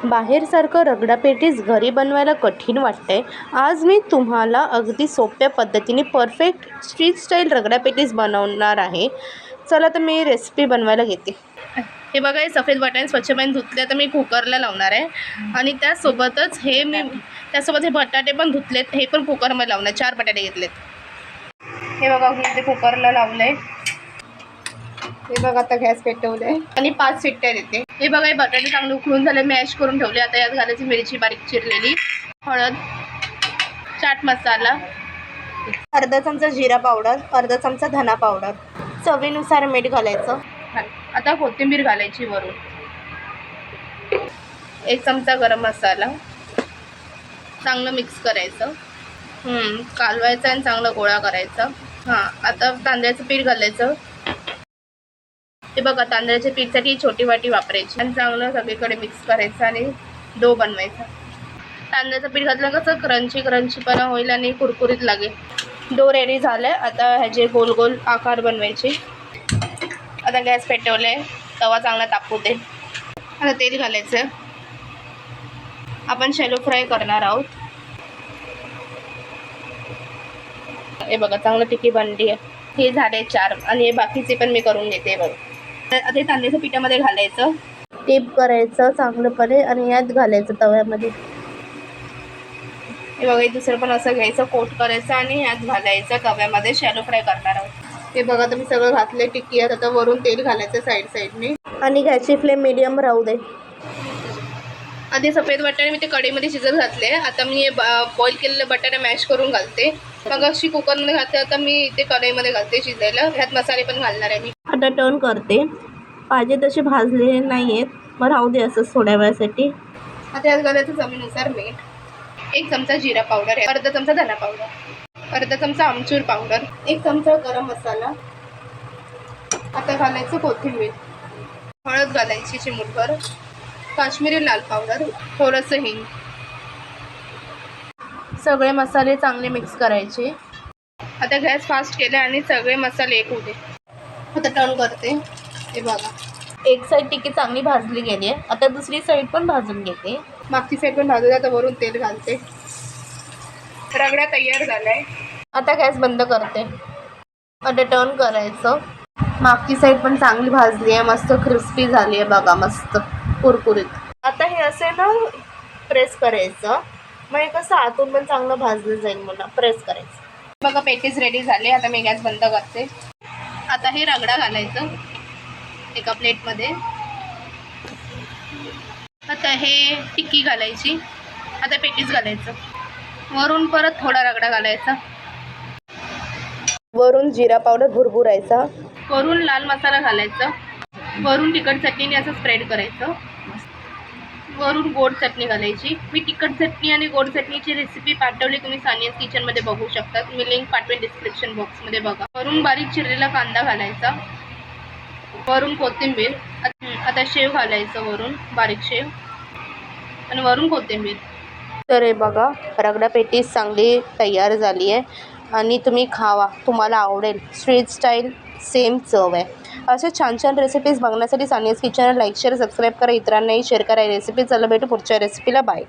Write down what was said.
बाहेरसारखं रगडा पेटीस घरी बनवायला कठीण वाटतंय. आज मी तुम्हाला अगदी सोप्या पद्धतीने परफेक्ट स्ट्रीट स्टाईल रगडा पेटीस बनवणार आहे. चला तर मी रेसिपी बनवायला घेते. हे बघा, हे सफेद वाटाणे स्वच्छ पाण्याने धुतले तर मी कुकरला लावणार आहे. आणि त्यासोबतच त्यासोबत हे बटाटे पण धुतलेत, हे पण कुकरमध्ये लावणार. 4 बटाटे घेतलेत. हे बघा, मी ते कुकरला लावलंय. हे बघा, आता गॅस पेटवले आणि 5 शिट्ट्या देते. हे बघा, हे बटाटे चांगले उकळून झाले, मॅश करून ठेवले. आता यात घालायची मिरची बारीक चिरलेली, हळद, चाट मसाला, अर्धा चमचा जिरा पावडर, अर्धा चमचा धना पावडर, चवीनुसार मीठ घालायचं. आता कोथिंबीर घालायची वरून, 1 चमचा गरम मसाला. चांगलं मिक्स करायचं, कालवायचं आणि चांगला गोळा करायचा. आता तांदळाचं पीठ घालायचं. हे बघा, तांदळाच्या पीठसाठी छोटी वाटी वापरायची आणि चांगलं सगळीकडे मिक्स करायचं आणि डो बनवायचा. तांदळाचं पीठ घातलं कसं क्रंचीपणा होईल आणि कुरकुरीत लागेल. डो रेडी झालं. आता ह्याचे गोल गोल आकार बनवायचे. आता गॅस पेटवले, तवा चांगला तापू दे. आता तेल घालायचं. आपण शॅलो फ्राय करणार आहोत. हे बघा, चांगलं टिकी बनली आहे. हे झाले 4 आणि हे बाकीचे पण मी करून घेते. बघा, आता हे तांदळाच्या पिठामध्ये घालायचं, टीप करायचं चांगलंपणे आणि यात घालायचं तव्यामध्ये. हे बघा, दुसरं पण असं घ्यायचं, कोट करायचं आणि यात घालायचं तव्यामध्ये. शॅलो फ्राय करणार आहोत. हे बघा, तुम्ही सगळं घातले टिक्की. आता वरून तेल घालायचं साईडने आणि गॅसची फ्लेम मीडियम राहू दे. आधी सफेद बटाटे मी ते कढईमध्ये शिजत घातले. आता मी हे बॉईल केलेले बटाटे मॅश करून घालते. मग अशी कुकरमध्ये घालते. आता मी ते कढईमध्ये घालते शिजायला. ह्यात मसाले पण घालणार आहे मी. आता टर्न करते. पाहिजे तसे भाजलेले नाही आहेत, मग राहू दे असं थोड्या वेळासाठी. आता यात घालायचं चवीनुसार मीठ, 1 चमचा जिरा पावडर, अर्धा चमचा धना पावडर, अर्धा चमचा आमचूर पावडर, 1 चमचा गरम मसाला. आता घालायचं कोथिंबीर, हळद घालायची चिमूटभर, काश्मीरी लाल पावडर, थोडंसं हिंग. सगळे मसाले चांगले मिक्स करायचे. आता गॅस फास्ट केला आणि सगळे मसाले एक होते. आता टर्न करते. हे बघा, एक साईड टिक्की चांगली भाजली गेली आहे. आता दुसरी साईड पण भाजून घेते. मागची साईड पण भाजून, आता वरून तेल घालते. रगडा तयार झालाय. आता गॅस बंद करते. आता टर्न करायचं. मागची साईड पण चांगली भाजली आहे, मस्त क्रिस्पी झाली आहे. बघा, मस्त कुरकुरीत. आता हे असे ना प्रेस करायचं, मग कसं आतून पण चांगलं भाजलं जाईल. मला प्रेस करायचं. बघा, पेटीस रेडी झाले. आता मी गॅस बंद करते. आता हे रगडा घालायचं एका प्लेटमध्ये. आता हे टिक्की घालायची. आता पेटीस घालायचं. वरून परत थोडा रगडा घालायचा. वरून जिरा पावडर भुरभुरायचा. वरून लाल मसाला घालायचा. वरून तिखट चटणीने असं स्प्रेड करायचं. वरून गोड चटणी घालायची. मी तिखट चटणी आणि गोड चटणीची रेसिपी पाठवली, तुम्ही सानियाज किचनमध्ये बघू शकता. मी लिंक पाठवेन डिस्क्रिप्शन बॉक्समध्ये. बघा, वरून बारीक चिरलेला कांदा घालायचा. वरून कोथिंबीर. आता शेव घालायचं, वरून बारीक शेव आणि वरून कोथिंबीर. तर हे बघा, रगडा पेटीस चांगली तयार झाली आहे आणि तुम्ही खावा, तुम्हाला आवडेल. स्ट्रीट स्टाईल सेम चव आहे. असे छान छान रेसिपीज बघण्यासाठी सानियाज किचनला लाईक, शेअर, सबस्क्राईब करा. इतरांनाही शेअर करा रेसिपी. चला भेटू पुढच्या रेसिपीला. बाय.